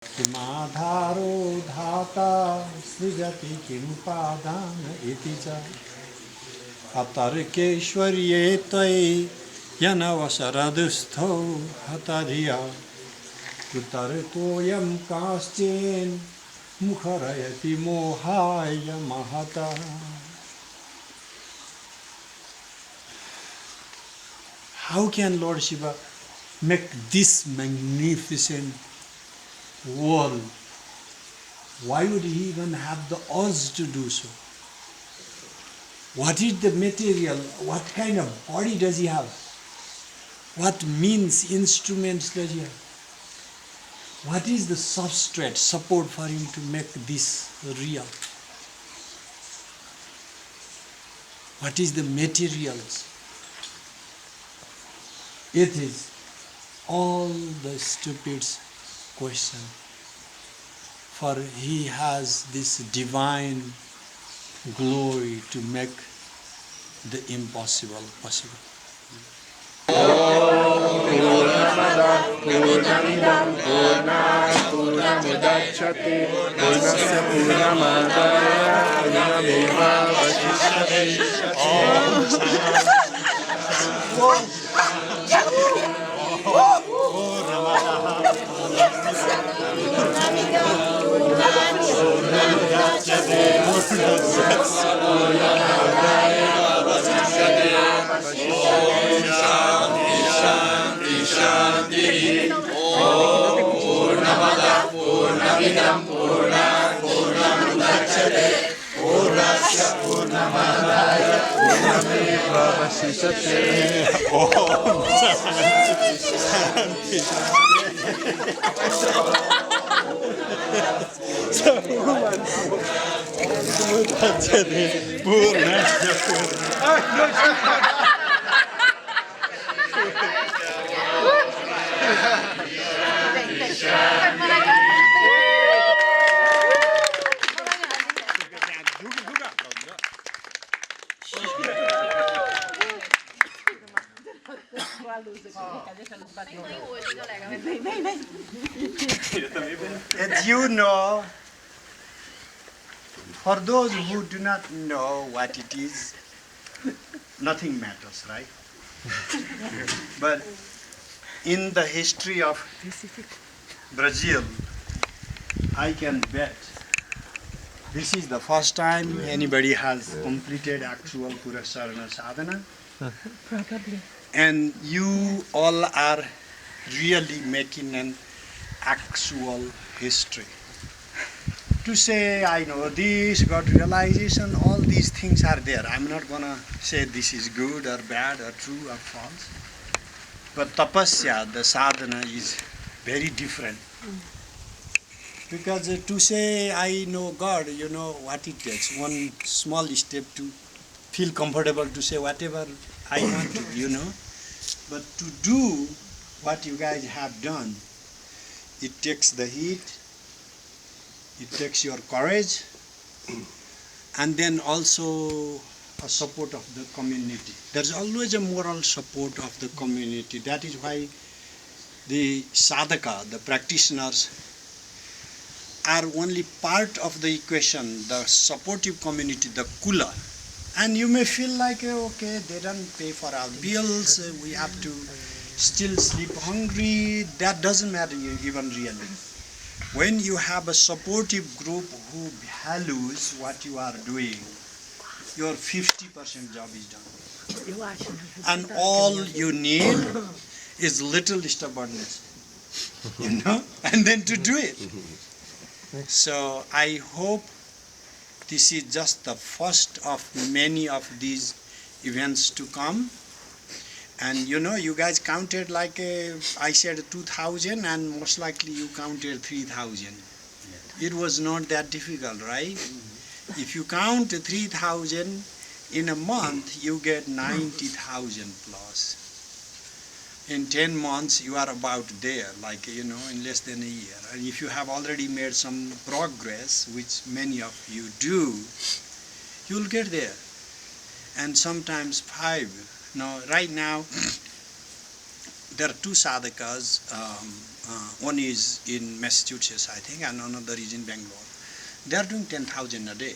किमाधारो धाता सृजति किं पादान इति च अतर्केश्वर्ये त्वयि यनवशरदुस्थो हतधिया कुतर्कोऽयं काश्चेन् मुखरयति मोहाय महतः. How can Lord Shiva make this magnificent world? Why would he even have the urge to do so? What is the material? What kind of body does he have? What means, instruments does he have? What is the substrate, support for him to make this real? What is the materials? It is all the stupid question. For he has this divine glory to make the impossible possible. Purnamada Purnamidam Purnat Purnamudachyate Purnasya Purnamadaya Purnameva Purnamidam Purnat Purnamudachyate Purnasya Purnamadaya Purnameva Vasishyate. As you know, for those who do not know what it is, nothing matters, right? But in the history of Brazil, I can bet this is the first time anybody has completed actual Purasarana sadhana. Probably. And you all are really making an actual history. To say, I know this, got realization, all these things are there. I'm not going to say this is good or bad or true or false. But tapasya, the sadhana, is very different. Because to say, I know God, you know what it takes. One small step to feel comfortable to say whatever I want to, you know. But to do what you guys have done, it takes the heat, it takes your courage, and then also a support of the community. There's always a moral support of the community. That is why the sadhaka, the practitioners, are only part of the equation, the supportive community, the kula. And you may feel like, okay, they don't pay for our bills, we have to still sleep hungry. That doesn't matter even really. When you have a supportive group who values what you are doing, your 50% job is done. And all you need is little stubbornness, you know, and then to do it. So I hope this is just the first of many of these events to come. And you know, you guys counted like I said 2,000, and most likely you counted 3,000. It was not that difficult, right? If you count 3,000 in a month, you get 90,000 plus. In 10 months, you are about there, like, you know, in less than a year. And if you have already made some progress, which many of you do, you'll get there. And sometimes 5. Now, right now, there are two sadhakas One is in Massachusetts, I think, and another is in Bangalore. They are doing 10,000 a day.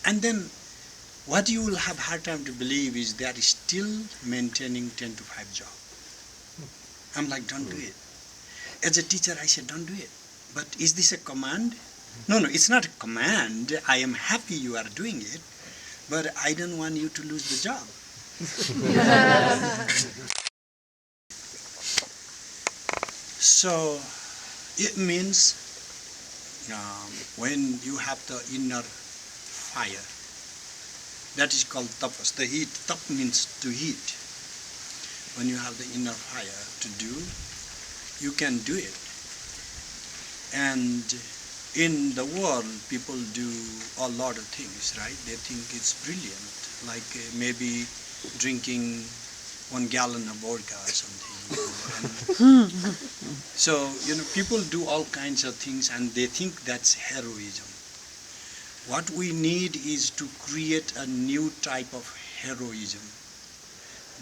And then what you will have hard time to believe is they are still maintaining 10 to 5 job. I'm like, don't do it. As a teacher, I said, don't do it. But is this a command? No, it's not a command. I am happy you are doing it, but I don't want you to lose the job. So it means when you have the inner fire, that is called tapas, the heat. Tap means to heat. When you have the inner fire to do, you can do it. And in the world, people do a lot of things, right? They think it's brilliant, like maybe drinking 1 gallon of vodka or something. And so, people do all kinds of things and they think that's heroism. What we need is to create a new type of heroism,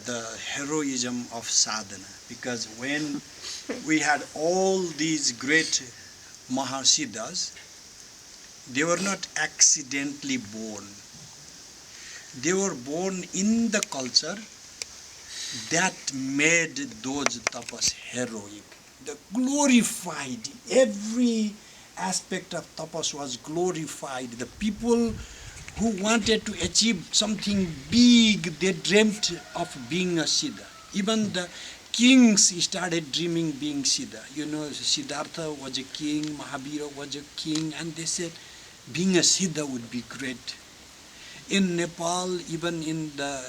the heroism of sadhana. Because when we had all these great Mahasiddhas, they were not accidentally born. They were born in the culture that made those tapas heroic. The glorified, every aspect of tapas was glorified. The people who wanted to achieve something big, they dreamt of being a Siddha. Even the kings started dreaming being Siddha. Siddhartha was a king, Mahavira was a king, and they said being a Siddha would be great. In Nepal, even in the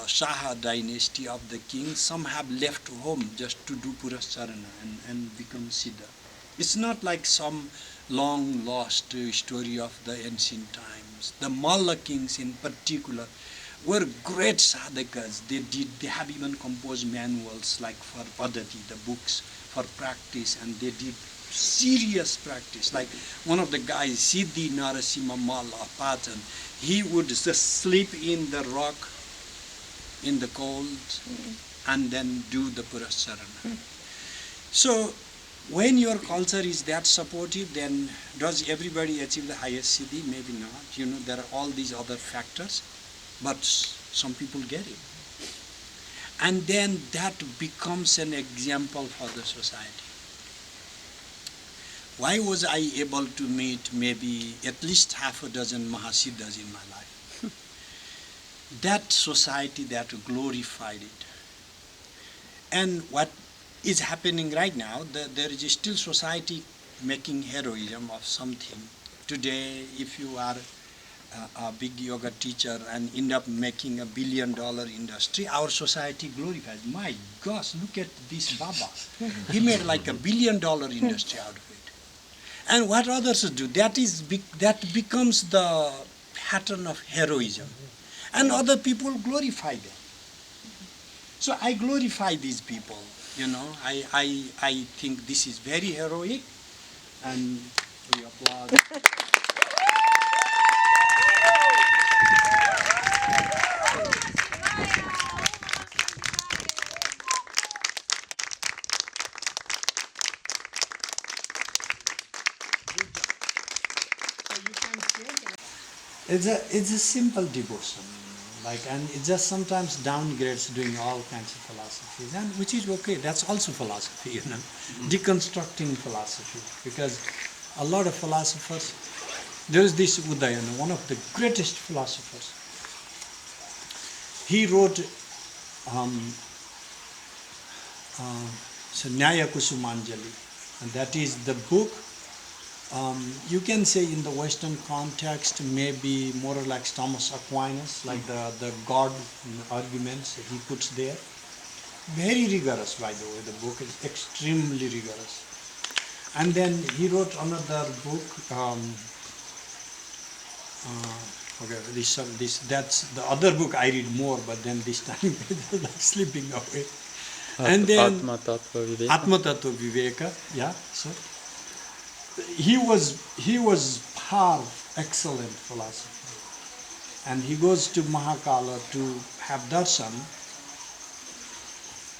Shaha dynasty of the kings, some have left home just to do Purasarana and become Siddha. It's not like some long lost story of the ancient times. The Malla kings in particular were great sadhakas. They have even composed manuals like for Padati, the books for practice, and they did serious practice. Like one of the guys, Siddhi Narasimha Malla Patan, he would just sleep in the rock in the cold and then do the Purasarana. So when your culture is that supportive, then does everybody achieve the highest siddhi? Maybe not. There are all these other factors, but some people get it. And then that becomes an example for the society. Why was I able to meet maybe at least half a dozen Mahasiddhas in my life? That society that glorified it. And what is happening right now, there is still society making heroism of something. Today, if you are a big yoga teacher and end up making $1 billion industry, our society glorifies. My gosh, look at this Baba. He made like $1 billion industry out of it. And what others do, that becomes the pattern of heroism. And other people glorify them. So I glorify these people. I think this is very heroic, and we applaud. It's a simple devotion, and it just sometimes downgrades doing all kinds of philosophies, and which is okay. That's also philosophy, deconstructing philosophy, because a lot of philosophers. There is this Udayana, one of the greatest philosophers. He wrote Nyaya Kusumanjali, and that is the book. You can say in the Western context, maybe more like Thomas Aquinas, like the God arguments he puts there. Very rigorous, by the way. The book is extremely rigorous. And then he wrote another book. That's the other book I read more, but then this time it's like slipping away. And then Atma Tattva Viveka. Atma Tattva Viveka, yeah. So he was far excellent philosopher, and he goes to Mahakala to have darshan,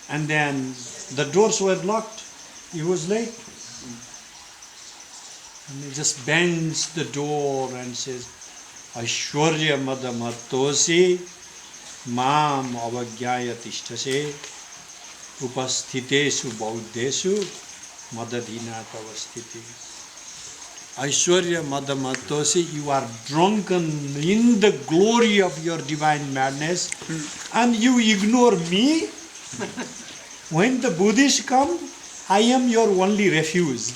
and then the doors were locked. He was late. And he just bends the door and says, Aishwarya madamatosi mam avagyaya tishtase upasthitesu bauddhesu madadhina tavasthiti. Aishwarya madamatosi, you are drunken in the glory of your divine madness and you ignore me? When the Buddhists come, I am your only refuge.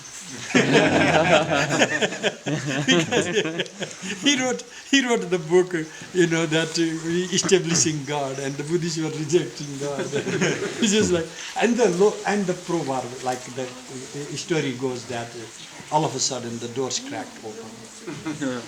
Because he wrote the book, that establishing God, and the Buddhists were rejecting God. It's just like, and the proverb, like the story goes that all of a sudden the doors cracked open.